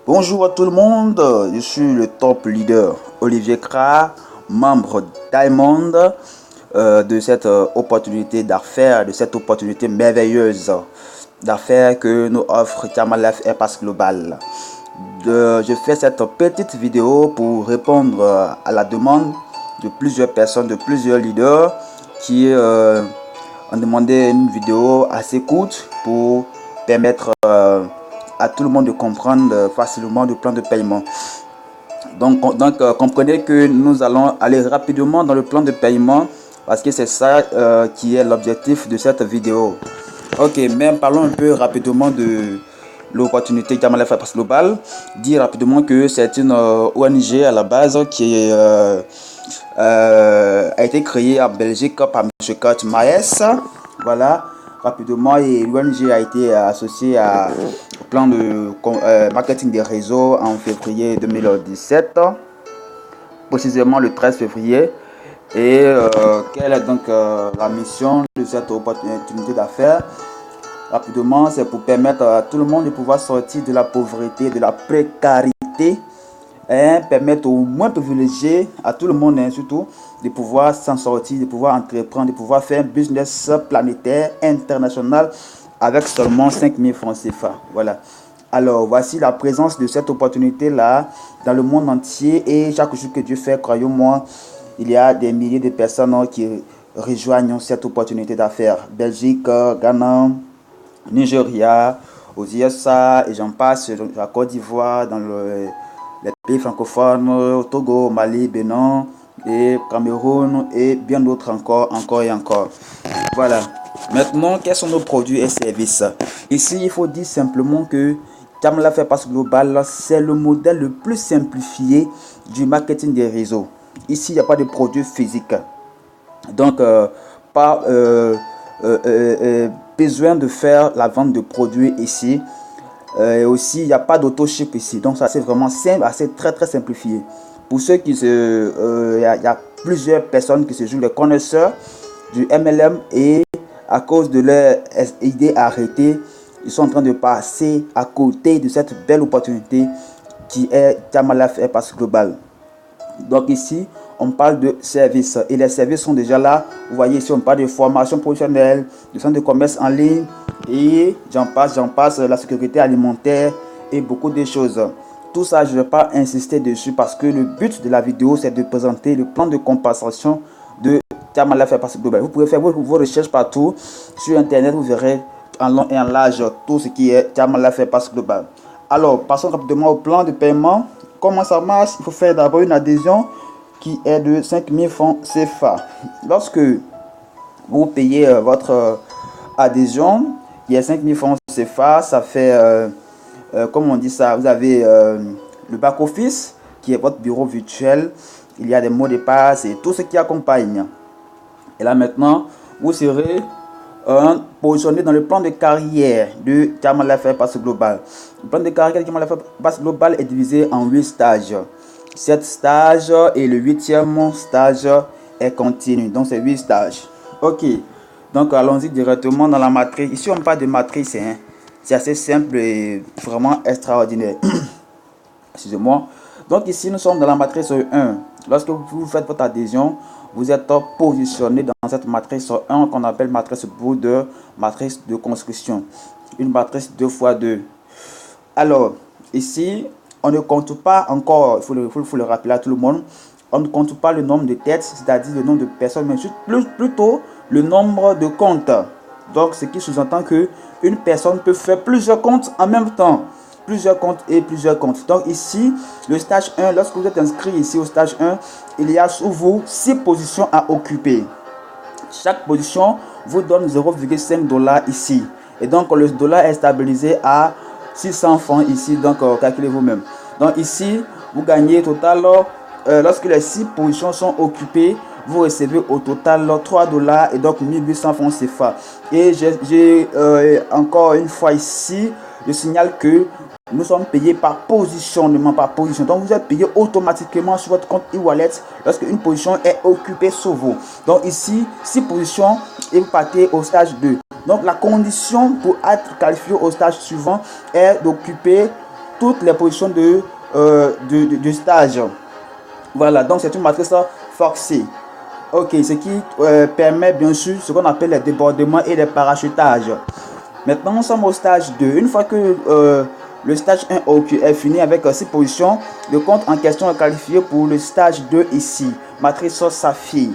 Bonjour à tout le monde, je suis le top leader Olivier Kra, membre Diamond de cette opportunité d'affaires, de cette opportunité merveilleuse d'affaires que nous offre Tiamalef Airpass Global. Je fais cette petite vidéo pour répondre à la demande de plusieurs personnes, de plusieurs leaders qui ont demandé une vidéo assez courte pour permettre à tout le monde de comprendre facilement le plan de paiement. Donc comprenez que nous allons aller rapidement dans le plan de paiement parce que c'est ça qui est l'objectif de cette vidéo. Ok, mais parlons un peu rapidement de l'opportunité Tiamalef Airpass Global. Dire rapidement que c'est une ONG à la base qui a été créée en Belgique par M. Kurt Maes. Voilà, rapidement, et l'ONG a été associée au plan de marketing des réseaux en février 2017, précisément le 13 février. Et quelle est donc la mission de cette opportunité d'affaires? Rapidement, c'est pour permettre à tout le monde de pouvoir sortir de la pauvreté, de la précarité, permettre aux moins privilégiés, à tout le monde surtout, de pouvoir s'en sortir, de pouvoir entreprendre, de pouvoir faire un business planétaire, international, avec seulement 5000 francs CFA. Voilà. Alors, voici la présence de cette opportunité-là dans le monde entier, et chaque jour que Dieu fait, croyez-moi, il y a des milliers de personnes qui rejoignent cette opportunité d'affaires. Belgique, Ghana, Nigeria, aux USA, et j'en passe, la Côte d'Ivoire, dans les pays francophones, au Togo, au Mali, Bénin, et Cameroun, et bien d'autres encore et encore. Voilà. Maintenant, quels sont nos produits et services? Ici, il faut dire simplement que Tiamalef Airpass Global, c'est le modèle le plus simplifié du marketing des réseaux. Ici, il n'y a pas de produits physiques. Donc, pas besoin de faire la vente de produits ici. Et aussi, il n'y a pas d'auto-ship ici. Donc, ça, c'est vraiment simple, assez très simplifié. Pour ceux qui il y a plusieurs personnes qui se jouent les connaisseurs du MLM, et à cause de leur idée arrêtée, ils sont en train de passer à côté de cette belle opportunité qui est Tiamalef Airpass Global. Donc ici, on parle de services, et les services sont déjà là. Vous voyez ici, on parle de formation professionnelle, de centre de commerce en ligne, et j'en passe, la sécurité alimentaire et beaucoup de choses. Tout ça, je ne vais pas insister dessus parce que le but de la vidéo, c'est de présenter le plan de compensation de Tiamalef Airpass Global. Vous pouvez faire vos recherches partout sur internet, vous verrez en long et en large tout ce qui est Tiamalef Airpass Global. Alors, passons rapidement au plan de paiement. Comment ça marche? Il faut faire d'abord une adhésion qui est de 5000 francs CFA. Lorsque vous payez votre adhésion, il y a 5000 francs CFA, ça fait, comme on dit ça, vous avez le back-office qui est votre bureau virtuel. Il y a des mots de passe et tout ce qui accompagne. Et là maintenant, vous serez positionné dans le plan de carrière de Tiamalef Airpass Global. Le plan de carrière de Tiamalef Airpass Global est divisé en 8 stages. 7 stages et le 8e stage est continu. Donc c'est 8 stages. Ok. Donc allons-y directement dans la matrice. Ici on parle de matrice. C'est assez simple et vraiment extraordinaire. Excusez-moi. Donc ici nous sommes dans la matrice 1. Lorsque vous faites votre adhésion, vous êtes positionné dans cette matrice 1 qu'on appelle matrice Border, matrice de construction. Une matrice 2x2. Alors, ici, on ne compte pas encore, il faut le rappeler à tout le monde, on ne compte pas le nombre de têtes, c'est-à-dire le nombre de personnes, mais plutôt le nombre de comptes. Donc, ce qui sous-entend que une personne peut faire plusieurs comptes en même temps. Plusieurs comptes et plusieurs comptes. Donc ici, le stage 1, lorsque vous êtes inscrit ici au stage 1, il y a sous vous 6 positions à occuper. Chaque position vous donne 0,5 $ ici. Et donc le dollar est stabilisé à 600 francs ici. Donc calculez vous-même. Donc ici, vous gagnez total, lorsque les 6 positions sont occupées, vous recevez au total 3 $ et donc 1800 francs CFA. Et j'ai encore une fois ici, je signale que nous sommes payés par positionnement, par position. Donc vous êtes payé automatiquement sur votre compte e-wallet lorsque une position est occupée sur vous. Donc ici, 6 positions et vous partez au stage 2. Donc la condition pour être qualifié au stage suivant est d'occuper toutes les positions du stage. Voilà, donc c'est une matrice forcée. Ok, ce qui permet bien sûr ce qu'on appelle les débordements et les parachutages. Maintenant, nous sommes au stage 2. Une fois que le stage 1 est fini avec 6 positions, le compte en question est qualifié pour le stage 2 ici, matrice Saphir.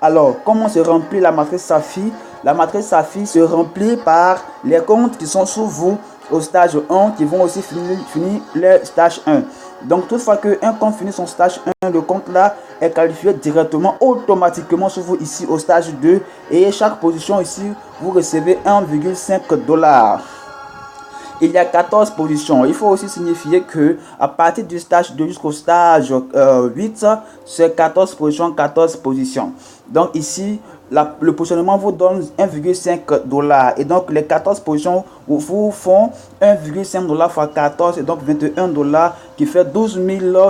Alors, comment se remplit la matrice Saphir? La matrice Saphir se remplit par les comptes qui sont sous vous au stage 1 qui vont aussi finir le stage 1. Donc, toutefois qu'un compte finit son stage 1, le compte là est qualifié directement, automatiquement sur vous ici au stage 2. Et chaque position ici, vous recevez 1,5 $. Il y a 14 positions. Il faut aussi signifier que à partir du stage 2 jusqu'au stage 8, c'est 14 positions, 14 positions. Donc ici, le positionnement vous donne 1,5 $. Et donc les 14 positions vous font 1,5 $ fois 14, et donc 21 $ qui fait 12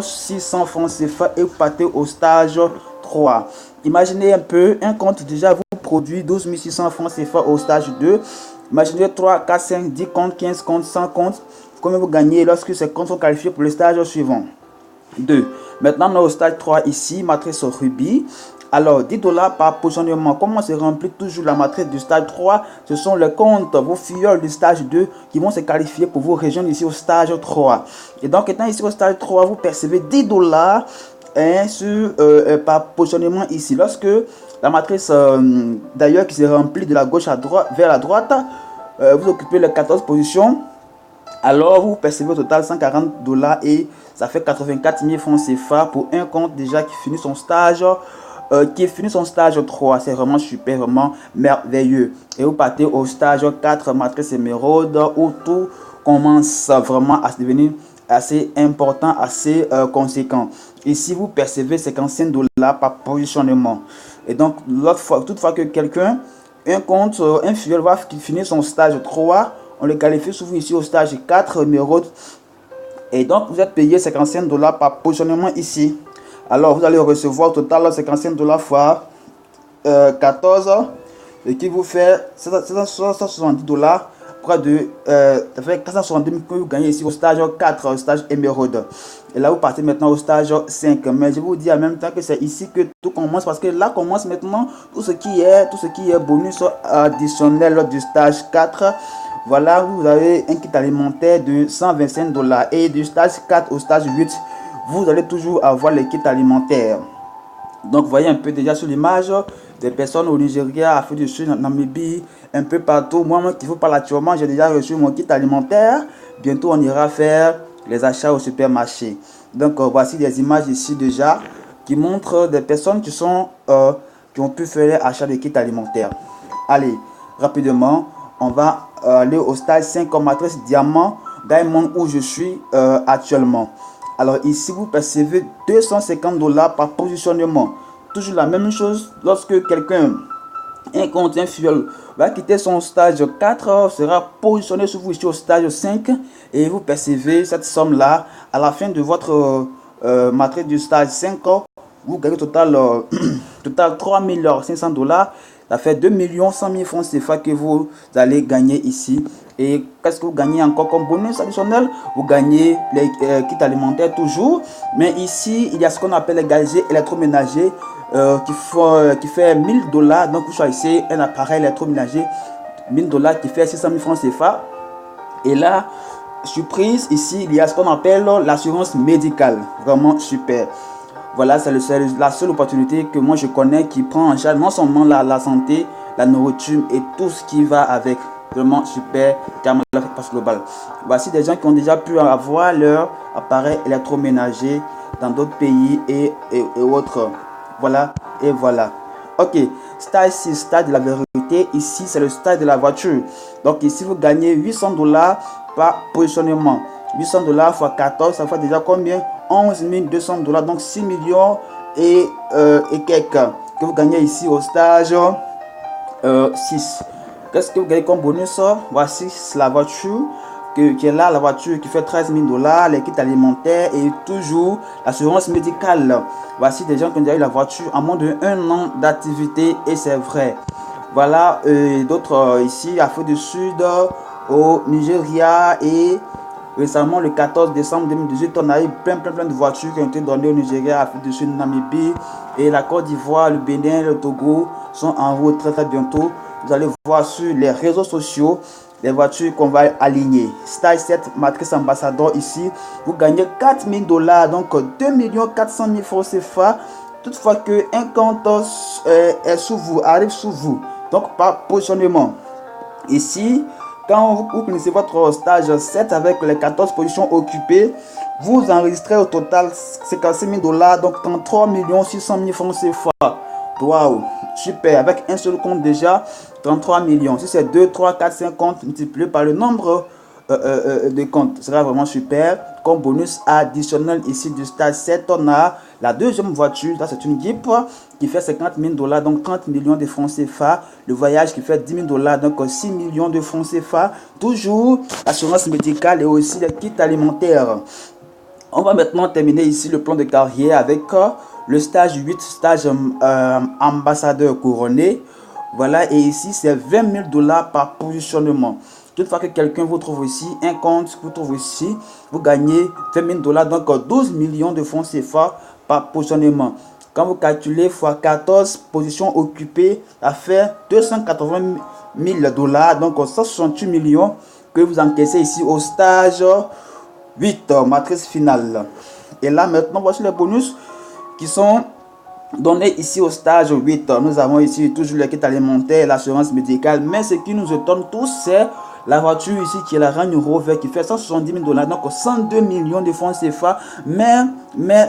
600 francs CFA, et vous partez au stage 3. Imaginez un peu, un compte déjà vous produit 12 600 francs CFA au stage 2. Imaginez 3, 4, 5, 10 comptes, 15 comptes, 100 comptes. Combien vous gagnez lorsque ces comptes sont qualifiés pour le stage suivant? 2. Maintenant, on est au stage 3 ici, matrice Ruby. Alors, 10 $ par positionnement. Comment se remplit toujours la matrice du stage 3? Ce sont les comptes, vos filleuls du stage 2 qui vont se qualifier pour vous rejoindre ici au stage 3. Et donc, étant ici au stage 3, vous percevez 10 $ par positionnement ici. Lorsque la matrice d'ailleurs qui se remplit de la gauche à droite vers la droite, vous occupez les 14 positions, alors vous percevez au total 140 $ et ça fait 84 000 francs CFA pour un compte déjà qui finit son stage. 3. C'est vraiment super, vraiment merveilleux. Et vous partez au stage 4, matrice émeraude, où tout commence vraiment à devenir assez important, assez conséquent. Ici, vous percevez 55 $ par positionnement. Et donc, toutefois que quelqu'un, un filleul va finir son stage 3, on le qualifie souvent ici au stage 4 émeraude. Et donc, vous êtes payé 55 $ par positionnement ici. Alors, vous allez recevoir au total 55 $ fois 14, ce qui vous fait 770 $. Près de ça fait 470 000 que vous gagnez ici au stage 4, stage émeraude. Et là, vous partez maintenant au stage 5. Mais je vous dis en même temps que c'est ici que tout commence, parce que là commence maintenant tout ce qui est bonus additionnel du stage 4. Voilà, vous avez un kit alimentaire de 125 $. Et du stage 4 au stage 8, vous allez toujours avoir les kits alimentaires. Donc, vous voyez un peu déjà sur l'image des personnes au Nigeria, Afrique du Sud, Namibie, un peu partout. Moi qui vous parle actuellement, j'ai déjà reçu mon kit alimentaire. Bientôt, on ira faire les achats au supermarché. Donc, voici des images ici déjà qui montrent des personnes qui ont pu faire l'achat de kits alimentaires. Allez, rapidement, on va aller au stage 5 comme matrice diamant, diamond où je suis actuellement. Alors ici, vous percevez 250 $ par positionnement. Toujours la même chose lorsque quelqu'un, un filleul, va quitter son stage 4, sera positionné sur vous ici au stage 5 et vous percevez cette somme-là. À la fin de votre matrice du stage 5, vous gagnez total 3 500 $. Ça fait 2 100 000 francs CFA que vous allez gagner ici. Et qu'est-ce que vous gagnez encore comme bonus additionnel? Vous gagnez les kits alimentaires toujours. Mais ici, il y a ce qu'on appelle les gadgets électroménagers qui fait 1 000 $. Donc, vous choisissez un appareil électroménager 1 000 $ qui fait 600 000 francs CFA. Et là, surprise, ici, il y a ce qu'on appelle l'assurance médicale. Vraiment super. Voilà, c'est la seule opportunité que moi je connais qui prend en charge non seulement la santé, la nourriture et tout ce qui va avec. Vraiment super, carrément la passe globale. Voici des gens qui ont déjà pu avoir leur appareil électroménager dans d'autres pays et autres. Voilà, et voilà. Ok, stage 6, stage de la vérité. Ici, c'est le stage de la voiture. Donc ici, vous gagnez 800 $ par positionnement. 800 $ fois 14, ça fait déjà combien? 11 200 $, donc 6 millions et quelques que vous gagnez ici au stage 6. Qu'est-ce que vous gagnez comme bonus? Voici la voiture qui est là, la voiture qui fait 13 000 $, les kits alimentaires et toujours l'assurance médicale. Voici des gens qui ont déjà eu la voiture en moins de 1 an d'activité et c'est vrai. Voilà, d'autres ici, Afrique du Sud, au Nigeria et Récemment, le 14 décembre 2018, on a eu plein de voitures qui ont été données au Nigeria, Afrique du Sud, Namibie et la Côte d'Ivoire, le Bénin, le Togo sont en route très bientôt. Vous allez voir sur les réseaux sociaux les voitures qu'on va aligner. Stage 7 matrice ambassadeur ici, vous gagnez 4 000 $, donc 2 400 000 francs CFA. Toutefois que un compte est sous vous, arrive sous vous, donc par positionnement. Ici, quand vous finissez votre stage 7 avec les 14 positions occupées, vous enregistrez au total 56 000 $, donc 33 600 000 francs CFA. Waouh, super, avec un seul compte déjà, 33 millions. Si c'est 2, 3, 4, 5 comptes multipliés par le nombre de comptes, ce sera vraiment super. Comme bonus additionnel ici du stage 7, on a la deuxième voiture. Là, c'est une Jeep qui fait 50 000 $, donc 30 millions de francs CFA. Le voyage qui fait 10 000 $, donc 6 millions de francs CFA. Toujours l'assurance médicale et aussi les kits alimentaires. On va maintenant terminer ici le plan de carrière avec le stage 8, stage ambassadeur couronné. Voilà, et ici c'est 20 000 $ par positionnement. Toutefois que quelqu'un vous trouve ici, un compte vous trouve ici, vous gagnez 20 000 $, donc 12 millions de francs CFA par positionnement. Quand vous calculez x 14 positions occupées, ça fait 280 000 $, donc 168 millions que vous encaissez ici au stage 8, matrice finale. Et là maintenant, voici les bonus qui sont donnés ici au stage 8. Nous avons ici toujours les kits alimentaires, l'assurance médicale, mais ce qui nous étonne tous, c'est la voiture ici qui est la Range Rover qui fait 170 000 $, donc 102 millions de francs CFA. Mais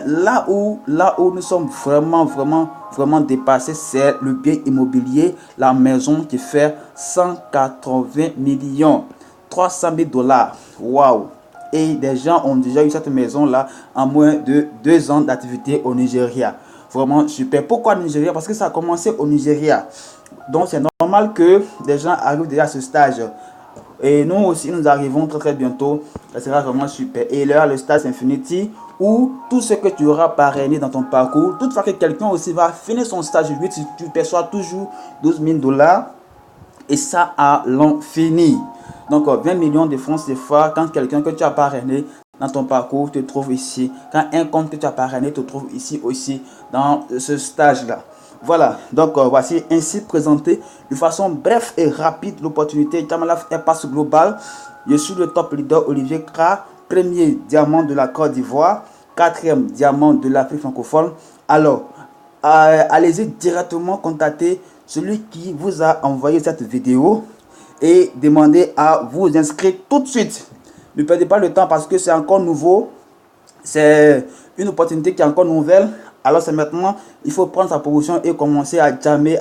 là où nous sommes vraiment dépassés, c'est le bien immobilier, la maison qui fait 180 millions, 300 000 $. Waouh! Et des gens ont déjà eu cette maison là en moins de 2 ans d'activité au Nigeria. Vraiment super. Pourquoi au Nigeria? Parce que ça a commencé au Nigeria. Donc c'est normal que des gens arrivent déjà à ce stage. Et nous aussi nous arrivons très bientôt. Ça sera vraiment super. Et là le stage Infinity, où tout ce que tu auras parrainé dans ton parcours, toutefois que quelqu'un aussi va finir son stage 8, tu perçois toujours 12 000 $. Et ça à l'infini. Donc 20 millions de francs CFA quand quelqu'un que tu as parrainé dans ton parcours te trouve ici. Quand un compte que tu as parrainé te trouve ici aussi dans ce stage-là. Voilà, donc voici ainsi présenté de façon bref et rapide l'opportunité Jam Life Airpass Global. Je suis le top leader Olivier Kra, premier diamant de la Côte d'Ivoire, 4e diamant de l'Afrique francophone. Alors, allez-y directement contacter celui qui vous a envoyé cette vidéo et demandez à vous inscrire tout de suite. Ne perdez pas le temps parce que c'est encore nouveau. C'est une opportunité qui est encore nouvelle. Alors c'est maintenant, il faut prendre sa position et commencer à jammer.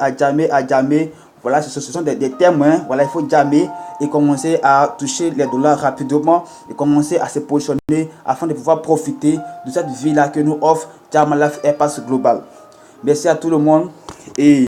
Voilà, ce sont des termes. Hein. Voilà, il faut jammer et commencer à toucher les dollars rapidement et commencer à se positionner afin de pouvoir profiter de cette vie-là que nous offre Jam Life Airpass Global. Merci à tout le monde et